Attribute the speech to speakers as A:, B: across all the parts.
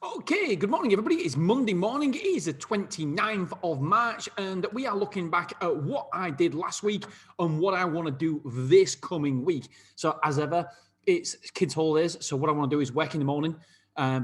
A: Okay, good morning, everybody. It's Monday morning. It is the 29th of March, and we are looking back at what I did last week and what I want to do this coming week. So, as ever, it's kids' holidays. So, what I want to do is work in the morning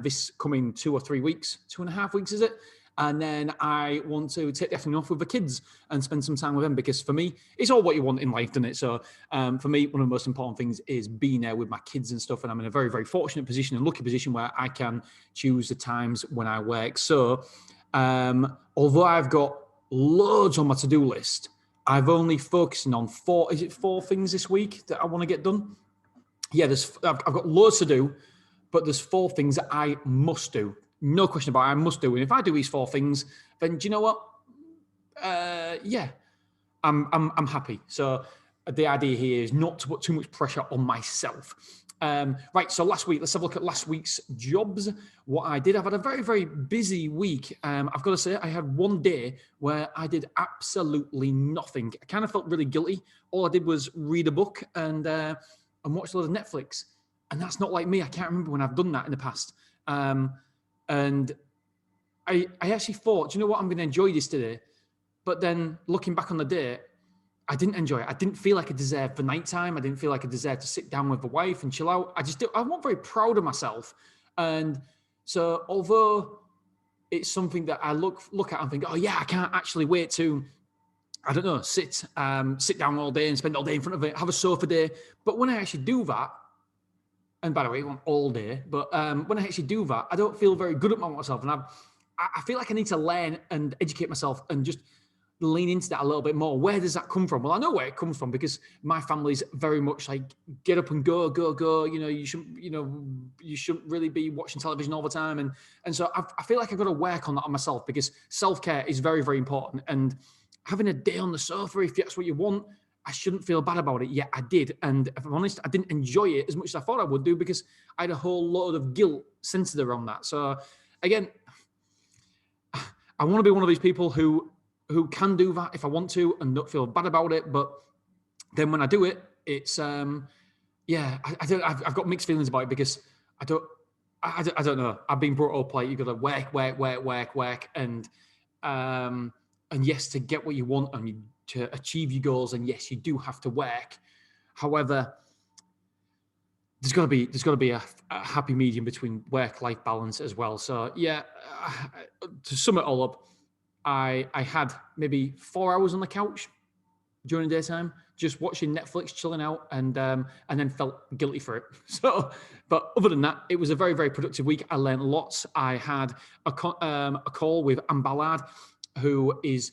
A: this coming 2.5 weeks, 2.5 weeks, is it? And then I want to take the afternoon off with the kids and spend some time with them because for me, it's all what you want in life, doesn't it? So for me, one of the most important things is being there with my kids and stuff. And I'm in a very, very fortunate position and lucky position where I can choose the times when I work. So although I've got loads on my to-do list, I've only focusing on four things this week that I want to get done? Yeah, I've got loads to do, but there's four things that I must do. No question about it, I must do. And if I do these four things, then do you know what? I'm happy. So the idea here is not to put too much pressure on myself. Right, so last week, let's have a look at last week's jobs. What I did, I've had a very, very busy week. I've got to say, I had one day where I did absolutely nothing. I kind of felt really guilty. All I did was read a book and watch a lot of Netflix. And that's not like me. I can't remember when I've done that in the past. And I actually thought, you know what, I'm going to enjoy this today. But then looking back on the day, I didn't enjoy it. I didn't feel like I deserved the nighttime. I didn't feel like I deserved to sit down with the wife and chill out. I wasn't very proud of myself. And so although it's something that I look at and think, oh yeah, I can't actually wait to, I don't know, sit down all day and spend all day in front of it, have a sofa day. But when I actually do that, and by the way, it won't all day, but when I actually do that, I don't feel very good about myself. And I feel like I need to learn and educate myself and just lean into that a little bit more. Where does that come from? Well, I know where it comes from because my family's very much like get up and go. You know, you shouldn't really be watching television all the time. And so I feel like I've got to work on that on myself because self-care is very, very important. And having a day on the sofa, if that's what you want, I shouldn't feel bad about it. Yeah, I did. And if I'm honest, I didn't enjoy it as much as I thought I would do because I had a whole load of guilt centered around that. So again, I want to be one of these people who can do that if I want to and not feel bad about it. But then when I do it, it's I've got mixed feelings about it because I don't know. I've been brought up like you've got to work, and yes, to get what you want and to achieve your goals, and yes, you do have to work. However, there's got to be a happy medium between work-life balance as well. So yeah, to sum it all up, I had maybe 4 hours on the couch during the daytime, just watching Netflix, chilling out, and then felt guilty for it. So, but other than that, it was a very, very productive week. I learned lots. I had a call with Anne Ballard, who is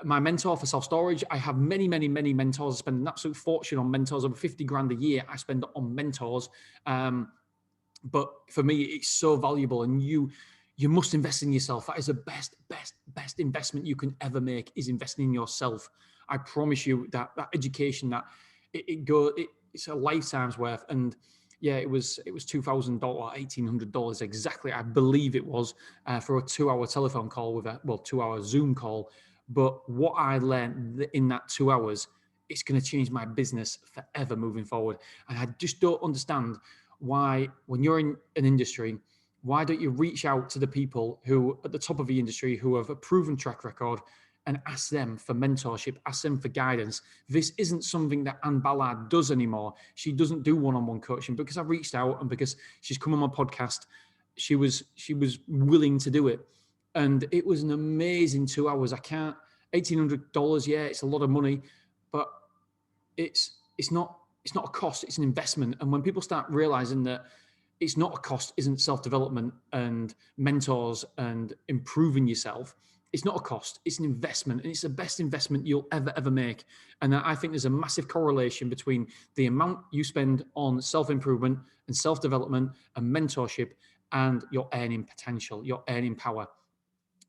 A: my mentor for self-storage. I have many, many, many mentors. I spend an absolute fortune on mentors, over 50 grand a year I spend on mentors. But for me, it's so valuable, and you must invest in yourself. That is the best investment you can ever make, is investing in yourself. I promise you that education, that it's a lifetime's worth. And yeah, it was $2,000, $1,800 exactly. I believe it was for a 2-hour telephone call with 2-hour Zoom call. But what I learned in that 2 hours, it's going to change my business forever moving forward. And I just don't understand why, when you're in an industry, why don't you reach out to the people who at the top of the industry who have a proven track record and ask them for mentorship, ask them for guidance? This isn't something that Anne Ballard does anymore. She doesn't do one-on-one coaching. Because I reached out and because she's come on my podcast, she was willing to do it. And it was an amazing 2 hours. $1,800, yeah, it's a lot of money, but it's not a cost, it's an investment. And when people start realizing that it's not a cost, isn't self-development and mentors and improving yourself, it's not a cost, it's an investment, and it's the best investment you'll ever make. And I think there's a massive correlation between the amount you spend on self-improvement and self-development and mentorship and your earning potential, your earning power.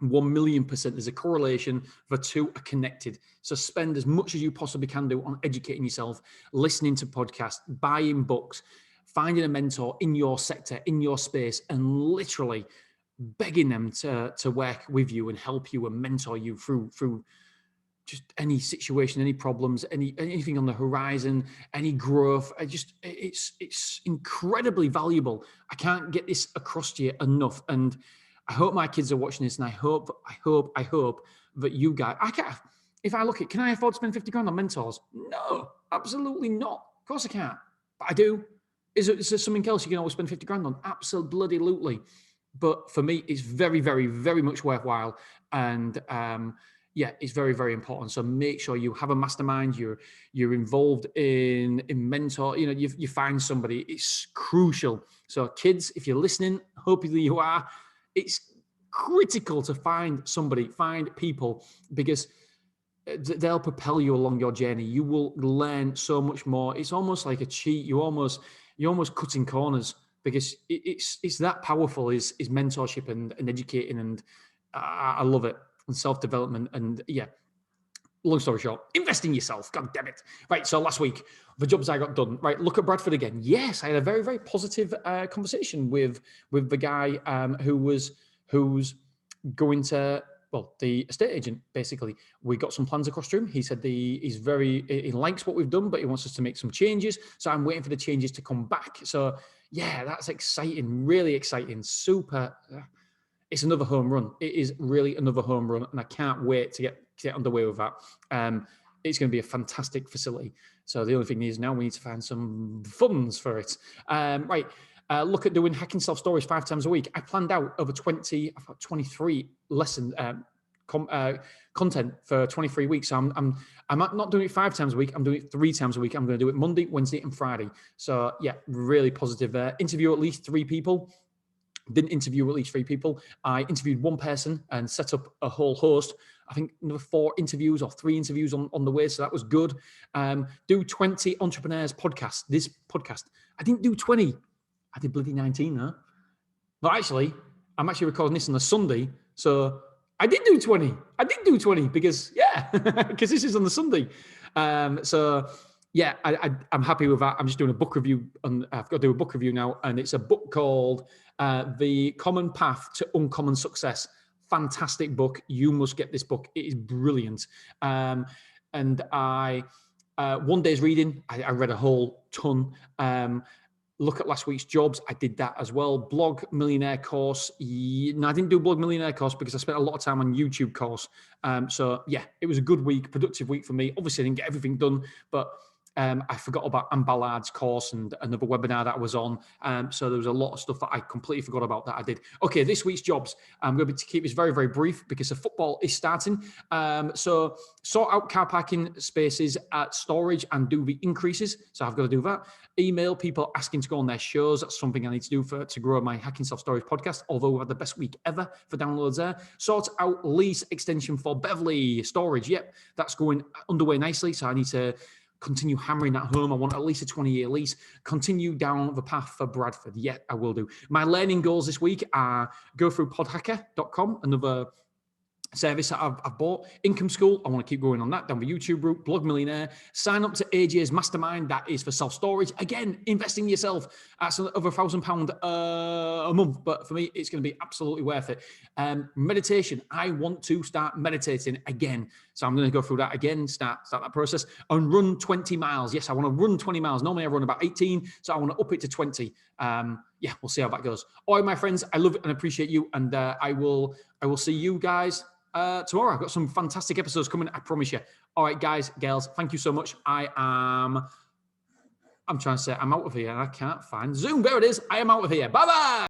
A: 1,000,000%. There's a correlation. The two are connected. So spend as much as you possibly can do on educating yourself, listening to podcasts, buying books, finding a mentor in your sector, in your space, and literally begging them to work with you and help you and mentor you through just any situation, any problems, anything on the horizon, any growth. It's incredibly valuable. I can't get this across to you enough. And I hope my kids are watching this, and I hope that you guys, if I look at, can I afford to spend 50 grand on mentors? No, absolutely not. Of course I can't, but I do. Is there something else you can always spend 50 grand on? Absolutely. But for me, it's very, very, very much worthwhile. And it's very, very important. So make sure you have a mastermind. You're involved in mentor. You find somebody. It's crucial. So kids, if you're listening, hopefully you are. It's critical to find people, because they'll propel you along your journey. You will learn so much more. It's almost like a cheat. You're almost cutting corners, because it's that powerful is mentorship and educating, and I love it, and self-development. And long story short, invest in yourself. God damn it. Right. So last week, the jobs I got done. Right. Look at Bradford again. Yes, I had a very, very positive conversation with the guy who's going to, the estate agent. Basically, we got some plans across to him. He said he likes what we've done, but he wants us to make some changes. So I'm waiting for the changes to come back. So yeah, that's exciting. Really exciting. Super. It's another home run. It is really another home run, and I can't wait to get underway with that. It's going to be a fantastic facility. So the only thing is now we need to find some funds for it. Right. Look at doing hacking self-storage 5 times a week. I planned out over 23 lesson content for 23 weeks. So I'm not doing it 5 times a week. I'm doing it 3 times a week. I'm going to do it Monday, Wednesday, and Friday. So yeah, really positive there. Interview at least 3 people. Didn't interview at least 3 people. I interviewed 1 person and set up a whole host. I think another 4 interviews or 3 interviews on the way. So that was good. Do 20 entrepreneurs podcast. This podcast. I didn't do 20. I did bloody 19, huh? But actually, I'm actually recording this on a Sunday. So I did do 20. Because this is on the Sunday. I'm happy with that. I'm just doing a book review. I've got to do a book review now. And it's a book called The Common Path to Uncommon Success. Fantastic book. You must get this book. It is brilliant. And I, 1 day's reading, I read a whole ton. Look at last week's jobs. I did that as well. Blog Millionaire course. No, I didn't do Blog Millionaire course because I spent a lot of time on YouTube course. It was a good week, productive week for me. Obviously, I didn't get everything done, but I forgot about Anne Ballard's course and another webinar that I was on. So there was a lot of stuff that I completely forgot about that I did. Okay, this week's jobs. I'm going to keep this very, very brief because the football is starting. So sort out car parking spaces at storage and do the increases. So I've got to do that. Email people asking to go on their shows. That's something I need to do to grow my Hacking Self-Storage podcast, although we had the best week ever for downloads there. Sort out lease extension for Beverly Storage. Yep, that's going underway nicely. So I need to continue hammering that home. I want at least a 20-year lease. Continue down the path for Bradford. Yeah, I will do. My learning goals this week are go through podhacker.com, another service that I've bought. Income School, I want to keep going on that, down the YouTube route. Blog Millionaire. Sign up to AJ's Mastermind. That is for self-storage. Again, investing in yourself. That's over £1,000 a month. But for me, it's going to be absolutely worth it. Meditation. I want to start meditating again. So I'm going to go through that again, start that process, and run 20 miles. Yes, I want to run 20 miles. Normally I run about 18, so I want to up it to 20. We'll see how that goes. All right, my friends, I love it and appreciate you. And I will see you guys tomorrow. I've got some fantastic episodes coming, I promise you. All right, guys, girls, thank you so much. I'm trying to say I'm out of here and I can't find Zoom. There it is. I am out of here. Bye-bye.